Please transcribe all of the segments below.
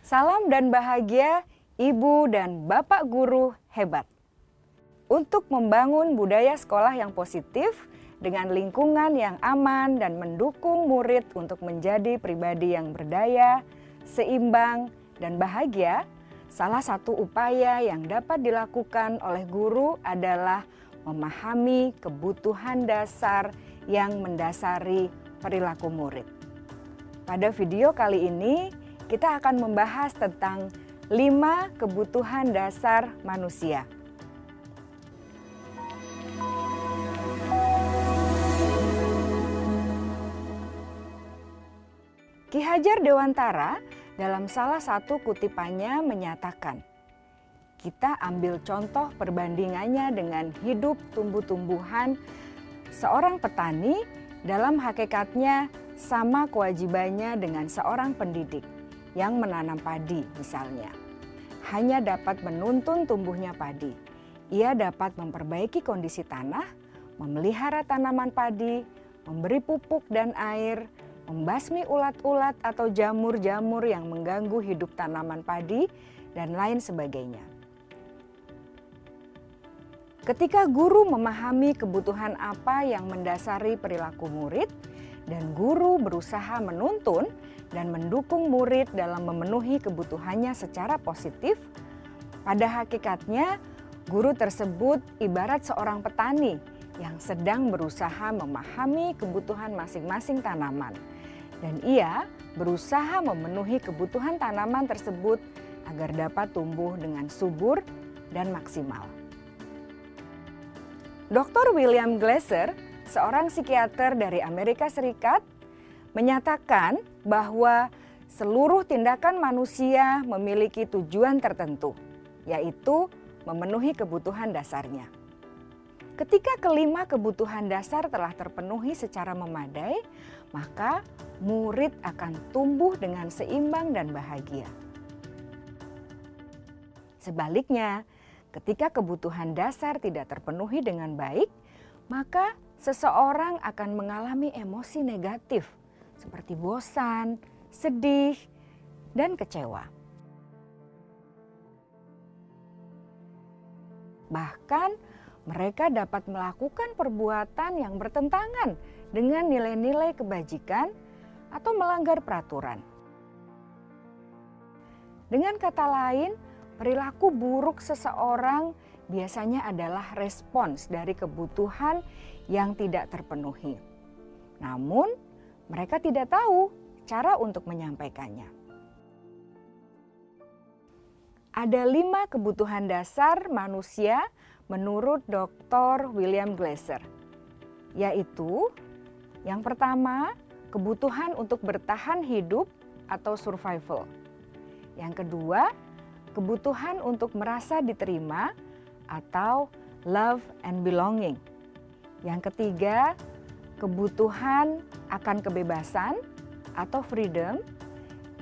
Salam dan bahagia Ibu dan Bapak guru hebat. Untuk membangun budaya sekolah yang positif dengan lingkungan yang aman dan mendukung murid untuk menjadi pribadi yang berdaya, seimbang, dan bahagia, salah satu upaya yang dapat dilakukan oleh guru adalah memahami kebutuhan dasar yang mendasari perilaku murid. Pada video kali ini, kita akan membahas tentang 5 kebutuhan dasar manusia. Ki Hajar Dewantara dalam salah satu kutipannya menyatakan, kita ambil contoh perbandingannya dengan hidup tumbuh-tumbuhan. Seorang petani dalam hakikatnya sama kewajibannya dengan seorang pendidik yang menanam padi misalnya. Hanya dapat menuntun tumbuhnya padi. Ia dapat memperbaiki kondisi tanah, memelihara tanaman padi, memberi pupuk dan air, membasmi ulat-ulat atau jamur-jamur yang mengganggu hidup tanaman padi, dan lain sebagainya. Ketika guru memahami kebutuhan apa yang mendasari perilaku murid, dan guru berusaha menuntun dan mendukung murid dalam memenuhi kebutuhannya secara positif, pada hakikatnya guru tersebut ibarat seorang petani yang sedang berusaha memahami kebutuhan masing-masing tanaman. Dan ia berusaha memenuhi kebutuhan tanaman tersebut agar dapat tumbuh dengan subur dan maksimal. Dr. William Glasser, seorang psikiater dari Amerika Serikat, menyatakan bahwa seluruh tindakan manusia memiliki tujuan tertentu, yaitu memenuhi kebutuhan dasarnya. Ketika kelima kebutuhan dasar telah terpenuhi secara memadai, maka murid akan tumbuh dengan seimbang dan bahagia. Sebaliknya, ketika kebutuhan dasar tidak terpenuhi dengan baik, maka seseorang akan mengalami emosi negatif seperti bosan, sedih, dan kecewa. Bahkan mereka dapat melakukan perbuatan yang bertentangan dengan nilai-nilai kebajikan atau melanggar peraturan. Dengan kata lain, perilaku buruk seseorang biasanya adalah respons dari kebutuhan yang tidak terpenuhi. Namun, mereka tidak tahu cara untuk menyampaikannya. Ada 5 kebutuhan dasar manusia menurut Dr. William Glasser, yaitu yang pertama, kebutuhan untuk bertahan hidup atau survival. Yang kedua, kebutuhan untuk merasa diterima atau love and belonging. Yang ketiga, kebutuhan akan kebebasan atau freedom.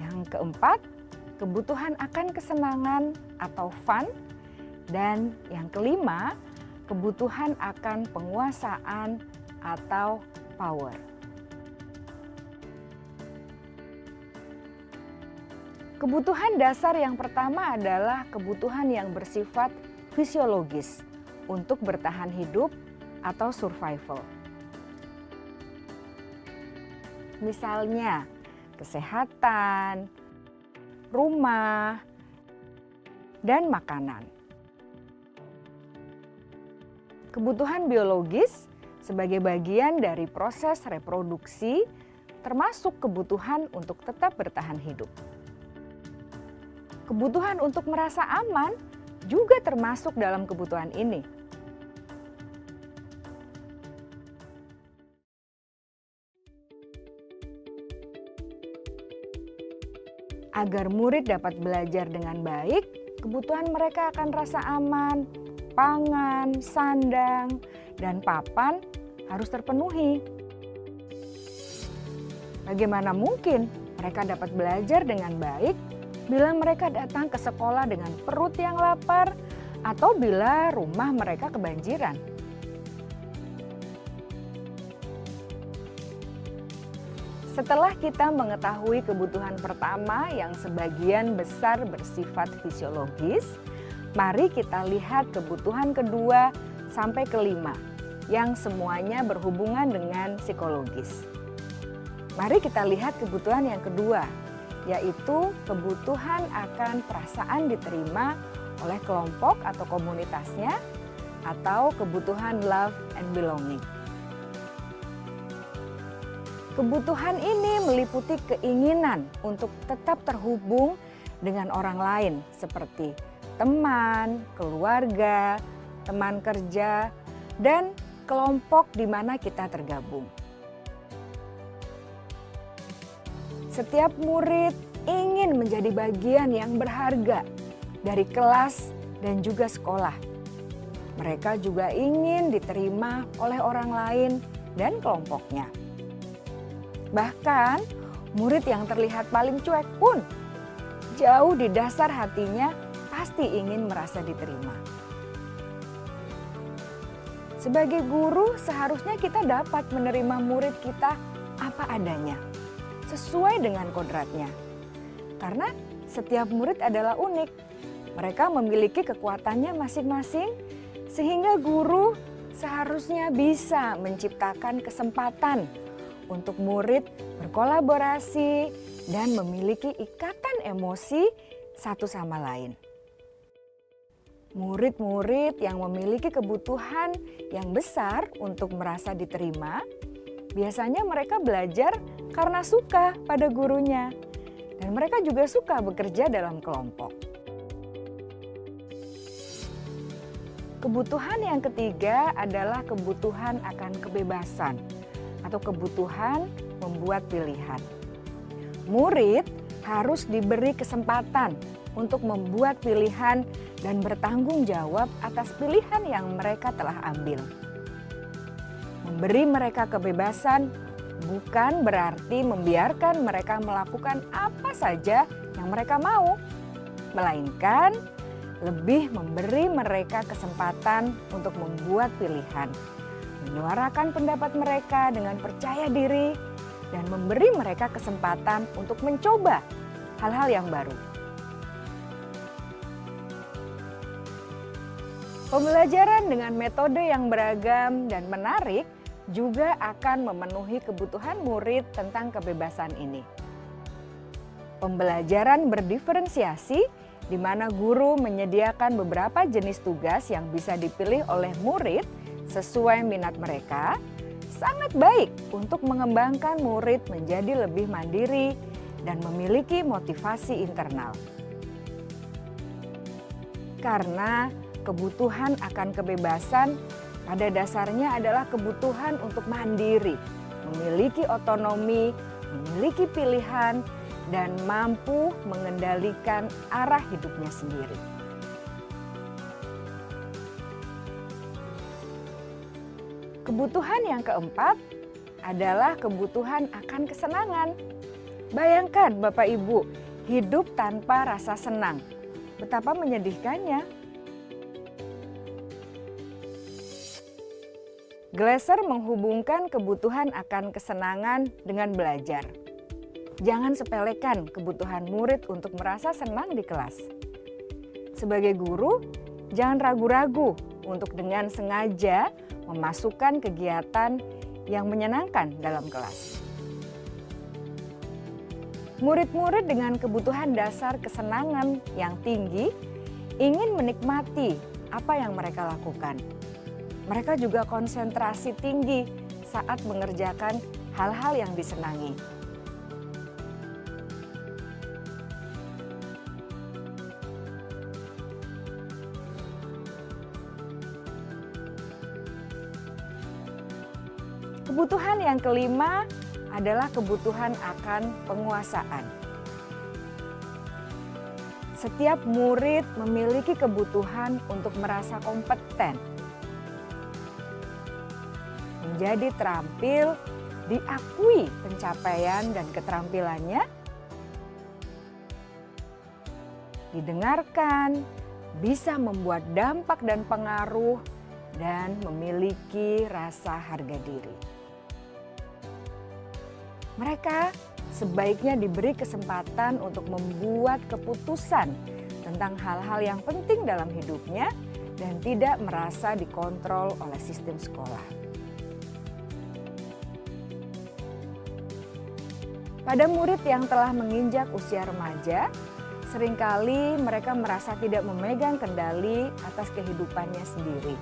Yang keempat, kebutuhan akan kesenangan atau fun. Dan yang kelima, kebutuhan akan penguasaan atau power. Kebutuhan dasar yang pertama adalah kebutuhan yang bersifat fisiologis untuk bertahan hidup atau survival. Misalnya, kesehatan, rumah, dan makanan. Kebutuhan biologis sebagai bagian dari proses reproduksi, termasuk kebutuhan untuk tetap bertahan hidup. Kebutuhan untuk merasa aman juga termasuk dalam kebutuhan ini. Agar murid dapat belajar dengan baik, kebutuhan mereka akan rasa aman, pangan, sandang, dan papan harus terpenuhi. Bagaimana mungkin mereka dapat belajar dengan baik bila mereka datang ke sekolah dengan perut yang lapar atau bila rumah mereka kebanjiran? Setelah kita mengetahui kebutuhan pertama yang sebagian besar bersifat fisiologis, mari kita lihat kebutuhan kedua sampai kelima yang semuanya berhubungan dengan psikologis. Mari kita lihat kebutuhan yang kedua, yaitu kebutuhan akan perasaan diterima oleh kelompok atau komunitasnya, atau kebutuhan love and belonging. Kebutuhan ini meliputi keinginan untuk tetap terhubung dengan orang lain seperti teman, keluarga, teman kerja, dan kelompok di mana kita tergabung. Setiap murid ingin menjadi bagian yang berharga dari kelas dan juga sekolah. Mereka juga ingin diterima oleh orang lain dan kelompoknya. Bahkan murid yang terlihat paling cuek pun jauh di dasar hatinya pasti ingin merasa diterima. Sebagai guru seharusnya kita dapat menerima murid kita apa adanya, sesuai dengan kodratnya. Karena setiap murid adalah unik. Mereka memiliki kekuatannya masing-masing sehingga guru seharusnya bisa menciptakan kesempatan untuk murid berkolaborasi dan memiliki ikatan emosi satu sama lain. Murid-murid yang memiliki kebutuhan yang besar untuk merasa diterima, biasanya mereka belajar karena suka pada gurunya, dan mereka juga suka bekerja dalam kelompok. Kebutuhan yang ketiga adalah kebutuhan akan kebebasan atau kebutuhan membuat pilihan. Murid harus diberi kesempatan untuk membuat pilihan dan bertanggung jawab atas pilihan yang mereka telah ambil. Memberi mereka kebebasan bukan berarti membiarkan mereka melakukan apa saja yang mereka mau, melainkan lebih memberi mereka kesempatan untuk membuat pilihan, menyuarakan pendapat mereka dengan percaya diri, dan memberi mereka kesempatan untuk mencoba hal-hal yang baru. Pembelajaran dengan metode yang beragam dan menarik juga akan memenuhi kebutuhan murid tentang kebebasan ini. Pembelajaran berdiferensiasi di mana guru menyediakan beberapa jenis tugas yang bisa dipilih oleh murid sesuai minat mereka, sangat baik untuk mengembangkan murid menjadi lebih mandiri dan memiliki motivasi internal. Karena kebutuhan akan kebebasan pada dasarnya adalah kebutuhan untuk mandiri, memiliki otonomi, memiliki pilihan, dan mampu mengendalikan arah hidupnya sendiri. Kebutuhan yang keempat adalah kebutuhan akan kesenangan. Bayangkan Bapak Ibu, hidup tanpa rasa senang. Betapa menyedihkannya. Glasser menghubungkan kebutuhan akan kesenangan dengan belajar. Jangan sepelekan kebutuhan murid untuk merasa senang di kelas. Sebagai guru, jangan ragu-ragu untuk dengan sengaja memasukkan kegiatan yang menyenangkan dalam kelas. Murid-murid dengan kebutuhan dasar kesenangan yang tinggi ingin menikmati apa yang mereka lakukan. Mereka juga konsentrasi tinggi saat mengerjakan hal-hal yang disenangi. Kebutuhan yang kelima adalah kebutuhan akan penguasaan. Setiap murid memiliki kebutuhan untuk merasa kompeten, menjadi terampil, diakui pencapaian dan keterampilannya, didengarkan, bisa membuat dampak dan pengaruh, dan memiliki rasa harga diri. Mereka sebaiknya diberi kesempatan untuk membuat keputusan tentang hal-hal yang penting dalam hidupnya dan tidak merasa dikontrol oleh sistem sekolah. Pada murid yang telah menginjak usia remaja, seringkali mereka merasa tidak memegang kendali atas kehidupannya sendiri,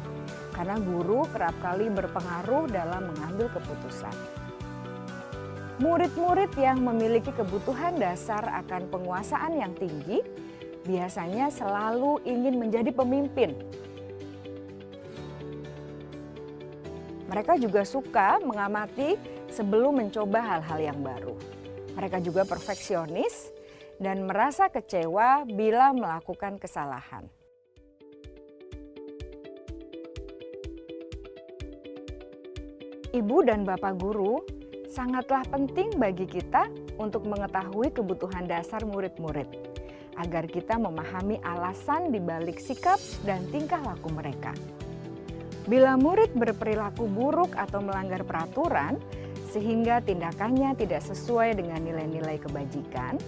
karena guru kerap kali berpengaruh dalam mengambil keputusan. Murid-murid yang memiliki kebutuhan dasar akan penguasaan yang tinggi, biasanya selalu ingin menjadi pemimpin. Mereka juga suka mengamati sebelum mencoba hal-hal yang baru. Mereka juga perfeksionis dan merasa kecewa bila melakukan kesalahan. Ibu dan Bapak guru sangatlah penting bagi kita untuk mengetahui kebutuhan dasar murid-murid, agar kita memahami alasan di balik sikap dan tingkah laku mereka. Bila murid berperilaku buruk atau melanggar peraturan, sehingga tindakannya tidak sesuai dengan nilai-nilai kebajikan,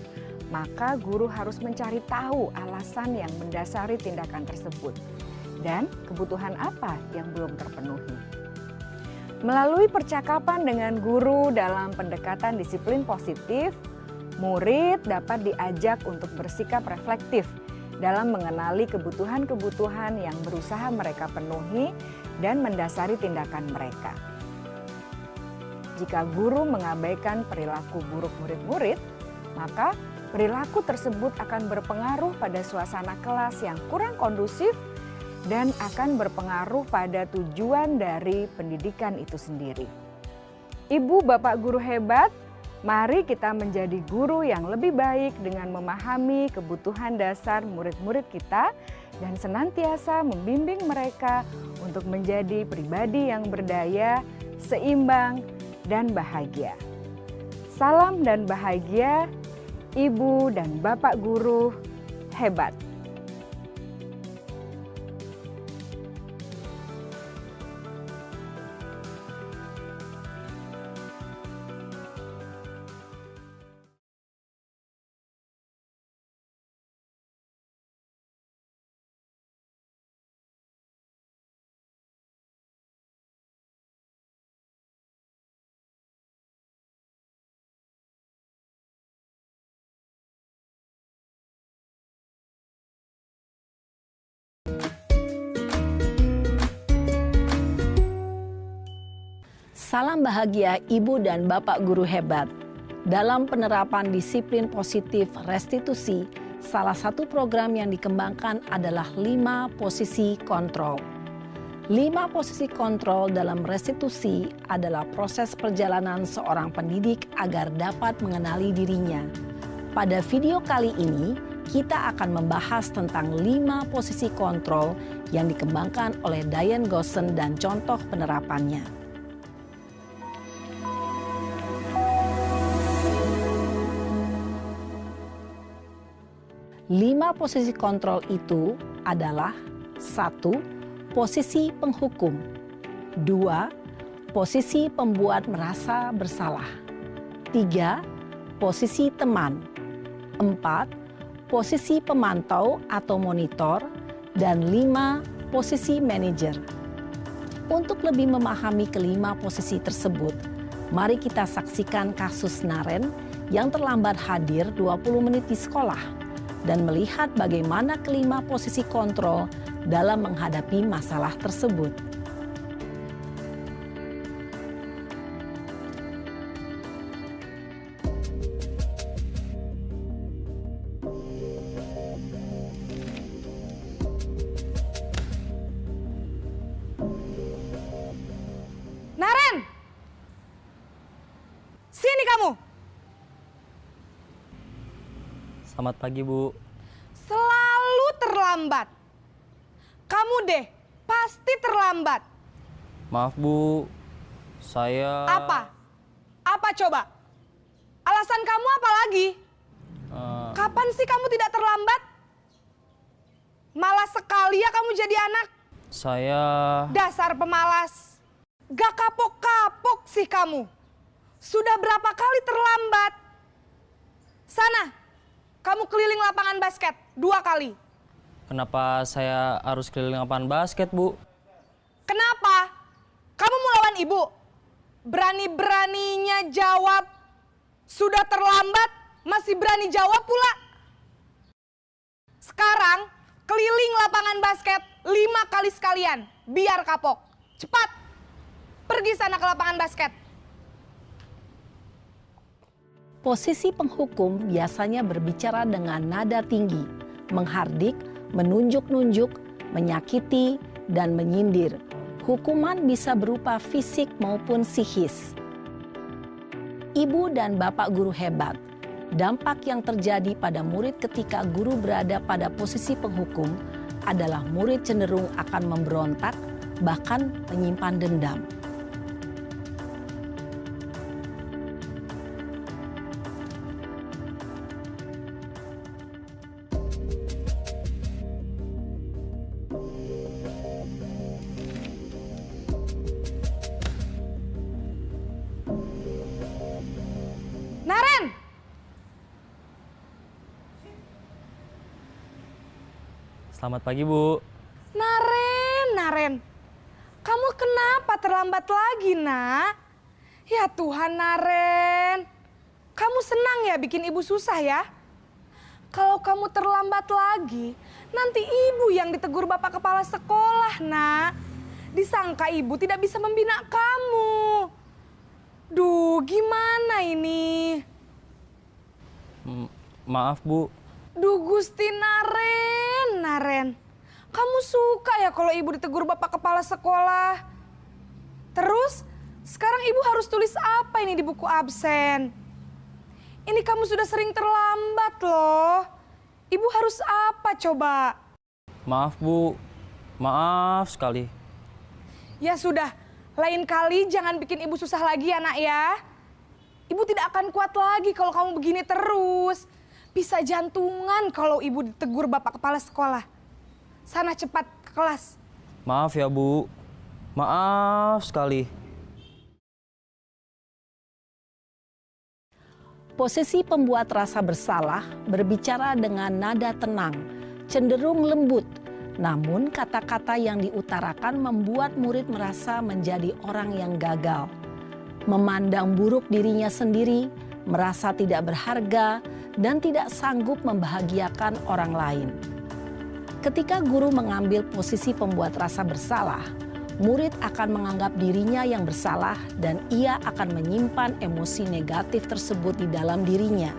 maka guru harus mencari tahu alasan yang mendasari tindakan tersebut dan kebutuhan apa yang belum terpenuhi. Melalui percakapan dengan guru dalam pendekatan disiplin positif, murid dapat diajak untuk bersikap reflektif dalam mengenali kebutuhan-kebutuhan yang berusaha mereka penuhi dan mendasari tindakan mereka. Jika guru mengabaikan perilaku buruk murid-murid, maka perilaku tersebut akan berpengaruh pada suasana kelas yang kurang kondusif dan akan berpengaruh pada tujuan dari pendidikan itu sendiri. Ibu, Bapak guru hebat, mari kita menjadi guru yang lebih baik dengan memahami kebutuhan dasar murid-murid kita dan senantiasa membimbing mereka untuk menjadi pribadi yang berdaya, seimbang, dan bahagia. Salam dan bahagia, Ibu dan Bapak guru hebat. Salam bahagia Ibu dan Bapak guru hebat. Dalam penerapan disiplin positif restitusi, salah satu program yang dikembangkan adalah 5 posisi kontrol. 5 posisi kontrol dalam restitusi adalah proses perjalanan seorang pendidik agar dapat mengenali dirinya. Pada video kali ini, kita akan membahas tentang 5 posisi kontrol yang dikembangkan oleh Diane Gosson dan contoh penerapannya. 5 posisi kontrol itu adalah 1. Posisi penghukum. 2. Posisi pembuat merasa bersalah. 3. Posisi teman. 4. Posisi pemantau atau monitor. Dan 5. Posisi manajer. Untuk lebih memahami kelima posisi tersebut, mari kita saksikan kasus Naren yang terlambat hadir 20 menit di sekolah dan melihat bagaimana kelima posisi kontrol dalam menghadapi masalah tersebut. Naren! Sini kamu! Selamat pagi, Bu. Selalu terlambat. Kamu deh, pasti terlambat. Maaf, Bu. Saya... Apa? Apa coba? Alasan kamu apa lagi? Kapan sih kamu tidak terlambat? Malas sekali ya kamu jadi anak. Saya... Dasar pemalas. Gak kapok-kapok sih kamu. Sudah berapa kali terlambat? Sana, kamu keliling lapangan basket 2 kali. Kenapa saya harus keliling lapangan basket, Bu? Kenapa? Kamu mau lawan ibu? Berani-beraninya jawab. Sudah terlambat, masih berani jawab pula. Sekarang, keliling lapangan basket 5 kali sekalian. Biar kapok. Cepat, pergi sana ke lapangan basket. Posisi penghukum biasanya berbicara dengan nada tinggi, menghardik, menunjuk-nunjuk, menyakiti, dan menyindir. Hukuman bisa berupa fisik maupun psikis. Ibu dan bapak guru hebat. Dampak yang terjadi pada murid ketika guru berada pada posisi penghukum adalah murid cenderung akan memberontak, bahkan menyimpan dendam. Naren! Selamat pagi, Bu. Naren. Kamu kenapa terlambat lagi, Nak? Ya Tuhan, Naren. Kamu senang ya bikin ibu susah ya? Kalau kamu terlambat lagi, nanti ibu yang ditegur bapak kepala sekolah, Nak. Disangka ibu tidak bisa membina kamu. Duh, gimana ini? Maaf, Bu. Duh, Gusti Naren. Kamu suka ya kalau ibu ditegur bapak kepala sekolah? Terus, sekarang ibu harus tulis apa ini di buku absen? Ini kamu sudah sering terlambat loh. Ibu harus apa coba? Maaf, Bu. Maaf sekali. Ya sudah, lain kali jangan bikin ibu susah lagi ya, Nak ya. Ibu tidak akan kuat lagi kalau kamu begini terus. Bisa jantungan kalau ibu ditegur bapak kepala sekolah. Sana cepat ke kelas. Maaf ya, Bu. Maaf sekali. Posisi pembuat rasa bersalah berbicara dengan nada tenang, cenderung lembut. Namun kata-kata yang diutarakan membuat murid merasa menjadi orang yang gagal. Memandang buruk dirinya sendiri, merasa tidak berharga, dan tidak sanggup membahagiakan orang lain. Ketika guru mengambil posisi pembuat rasa bersalah, murid akan menganggap dirinya yang bersalah dan ia akan menyimpan emosi negatif tersebut di dalam dirinya.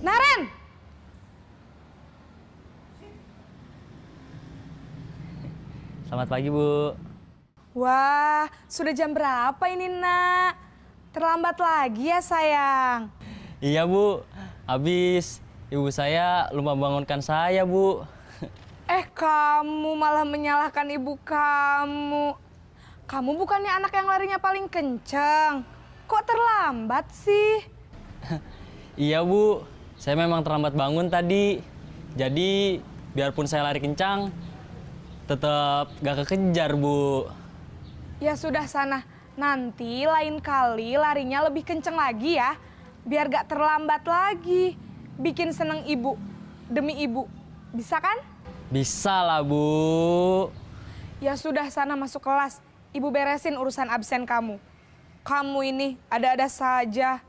Naren! Selamat pagi, Bu. Wah, sudah jam berapa ini, Nak? Terlambat lagi ya, sayang. Iya, Bu. Habis ibu saya lupa bangunkan saya, Bu. Kamu malah menyalahkan ibu kamu. Kamu bukannya anak yang larinya paling kenceng. Kok terlambat sih? Iya, Bu. Saya memang terlambat bangun tadi. Jadi, biarpun saya lari kencang, tetap gak kekejar, Bu. Ya sudah sana, nanti lain kali larinya lebih kenceng lagi ya. Biar gak terlambat lagi. Bikin seneng ibu, demi ibu. Bisa kan? Bisa lah, Bu. Ya sudah sana masuk kelas. Ibu beresin urusan absen kamu. Kamu ini ada-ada saja.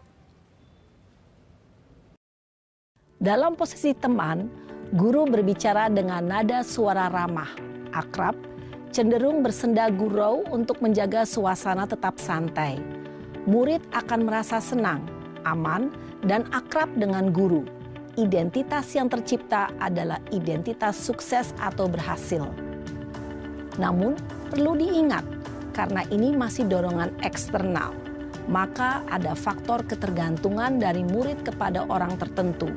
Dalam posisi teman, guru berbicara dengan nada suara ramah, akrab, cenderung bersenda gurau untuk menjaga suasana tetap santai. Murid akan merasa senang, aman, dan akrab dengan guru. Identitas yang tercipta adalah identitas sukses atau berhasil. Namun, perlu diingat, karena ini masih dorongan eksternal, maka ada faktor ketergantungan dari murid kepada orang tertentu.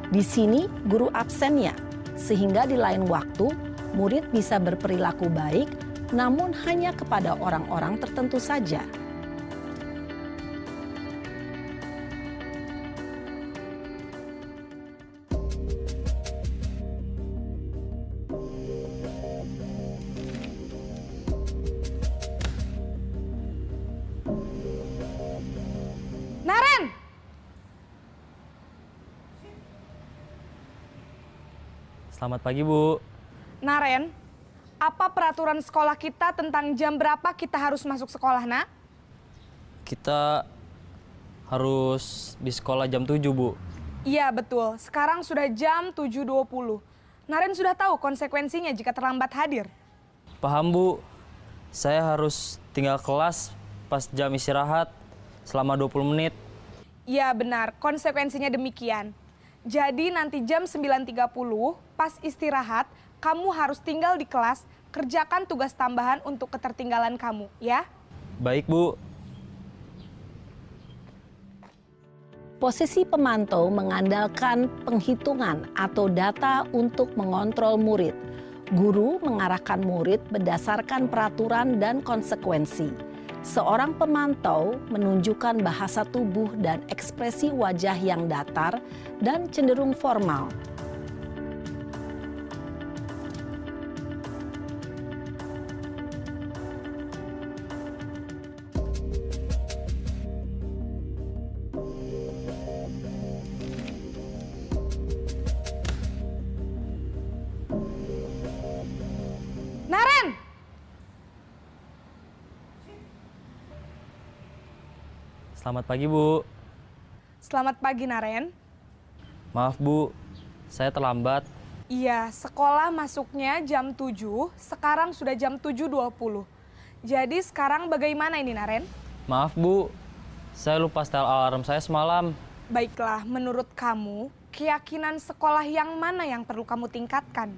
Di sini guru absennya, sehingga di lain waktu murid bisa berperilaku baik, namun hanya kepada orang-orang tertentu saja. Selamat pagi, Bu. Naren, apa peraturan sekolah kita tentang jam berapa kita harus masuk sekolah, nak? Kita harus di sekolah jam 7, Bu. Iya, betul. Sekarang sudah jam 7.20. Naren sudah tahu konsekuensinya jika terlambat hadir. Paham, Bu. Saya harus tinggal kelas pas jam istirahat selama 20 menit. Iya, benar. Konsekuensinya demikian. Jadi nanti jam 9.30 pas istirahat, kamu harus tinggal di kelas, kerjakan tugas tambahan untuk ketertinggalan kamu, ya? Baik, Bu. Posisi pemantau mengandalkan penghitungan atau data untuk mengontrol murid. Guru mengarahkan murid berdasarkan peraturan dan konsekuensi. Seorang pemantau menunjukkan bahasa tubuh dan ekspresi wajah yang datar dan cenderung formal. Naren! Selamat pagi, Bu. Selamat pagi, Naren. Maaf, Bu. Saya terlambat. Iya, sekolah masuknya jam 7, sekarang sudah jam 7.20. Jadi sekarang bagaimana ini, Naren? Maaf, Bu. Saya lupa setel alarm saya semalam. Baiklah, menurut kamu, keyakinan sekolah yang mana yang perlu kamu tingkatkan?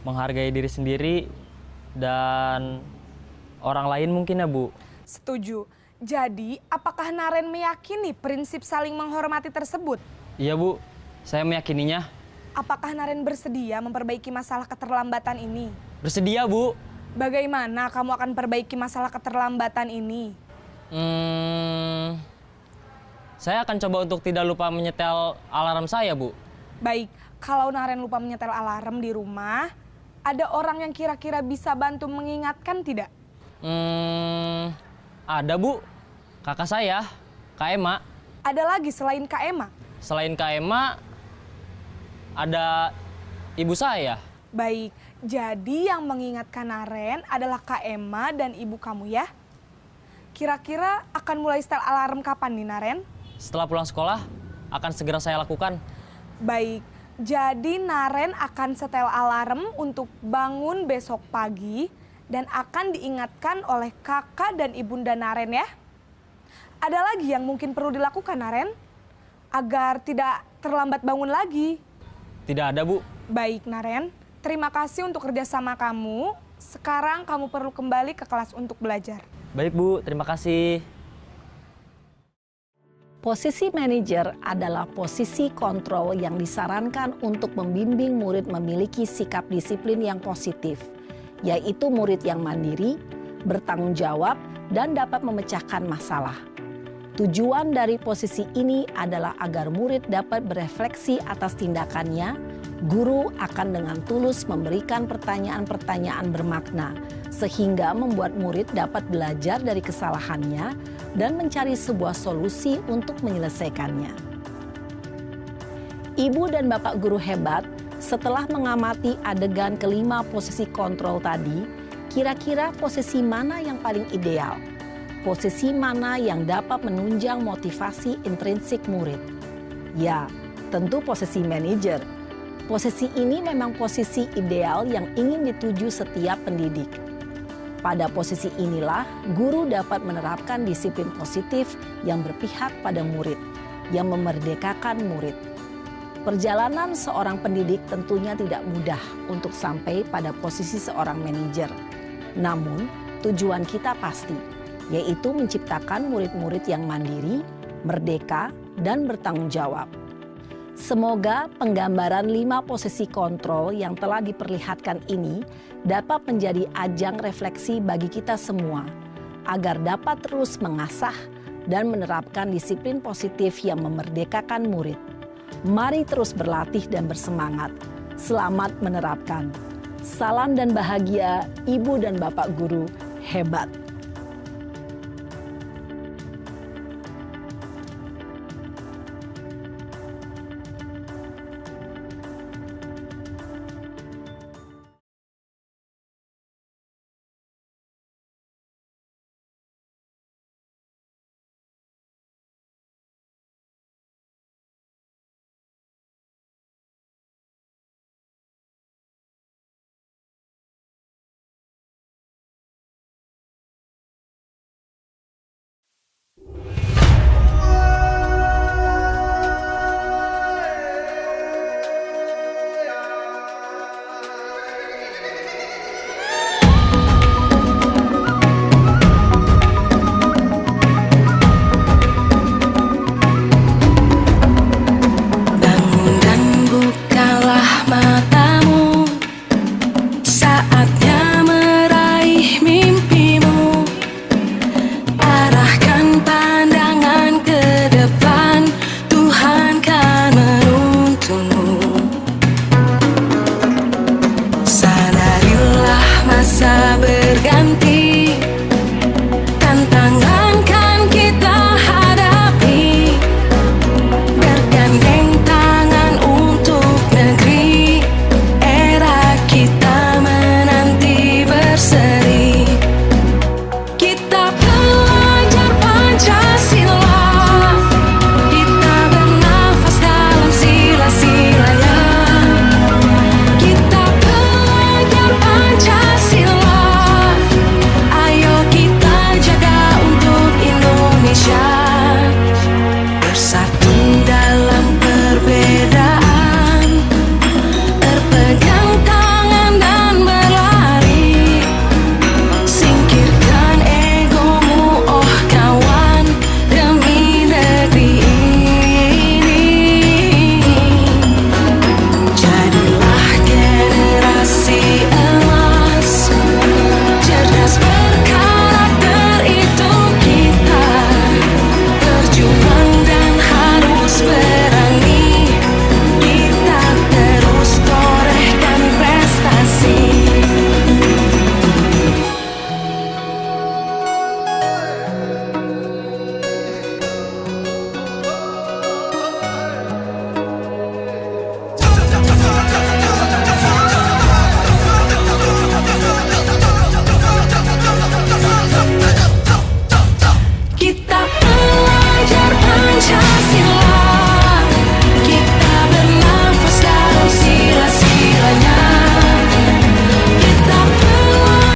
Menghargai diri sendiri dan orang lain mungkin ya, Bu. Setuju. Jadi, apakah Naren meyakini prinsip saling menghormati tersebut? Iya, Bu. Saya meyakininya. Apakah Naren bersedia memperbaiki masalah keterlambatan ini? Bersedia, Bu. Bagaimana kamu akan perbaiki masalah keterlambatan ini? Saya akan coba untuk tidak lupa menyetel alarm saya, Bu. Baik, kalau Naren lupa menyetel alarm di rumah, ada orang yang kira-kira bisa bantu mengingatkan tidak? Ada, Bu. Kakak saya, Kak Ema. Ada lagi selain Kak Ema? Selain Kak Ema, ada ibu saya. Baik, jadi yang mengingatkan Naren adalah Kak Ema dan ibu kamu ya? Kira-kira akan mulai setel alarm kapan nih, Naren? Setelah pulang sekolah, akan segera saya lakukan. Baik, jadi Naren akan setel alarm untuk bangun besok pagi dan akan diingatkan oleh kakak dan ibunda Naren ya. Ada lagi yang mungkin perlu dilakukan, Naren? Agar tidak terlambat bangun lagi. Tidak ada, Bu. Baik, Naren. Terima kasih untuk kerjasama kamu. Sekarang kamu perlu kembali ke kelas untuk belajar. Baik, Bu. Terima kasih. Posisi manajer adalah posisi kontrol yang disarankan untuk membimbing murid memiliki sikap disiplin yang positif, yaitu murid yang mandiri, bertanggung jawab, dan dapat memecahkan masalah. Tujuan dari posisi ini adalah agar murid dapat berefleksi atas tindakannya. Guru akan dengan tulus memberikan pertanyaan-pertanyaan bermakna, sehingga membuat murid dapat belajar dari kesalahannya dan mencari sebuah solusi untuk menyelesaikannya. Ibu dan Bapak guru hebat, setelah mengamati adegan kelima posisi kontrol tadi, kira-kira posisi mana yang paling ideal? Posisi mana yang dapat menunjang motivasi intrinsik murid? Ya, tentu posisi manajer. Posisi ini memang posisi ideal yang ingin dituju setiap pendidik. Pada posisi inilah, guru dapat menerapkan disiplin positif yang berpihak pada murid, yang memerdekakan murid. Perjalanan seorang pendidik tentunya tidak mudah untuk sampai pada posisi seorang manajer. Namun, tujuan kita pasti, yaitu menciptakan murid-murid yang mandiri, merdeka, dan bertanggung jawab. Semoga penggambaran 5 posisi kontrol yang telah diperlihatkan ini dapat menjadi ajang refleksi bagi kita semua, agar dapat terus mengasah dan menerapkan disiplin positif yang memerdekakan murid. Mari terus berlatih dan bersemangat. Selamat menerapkan. Salam dan bahagia, Ibu dan Bapak guru hebat.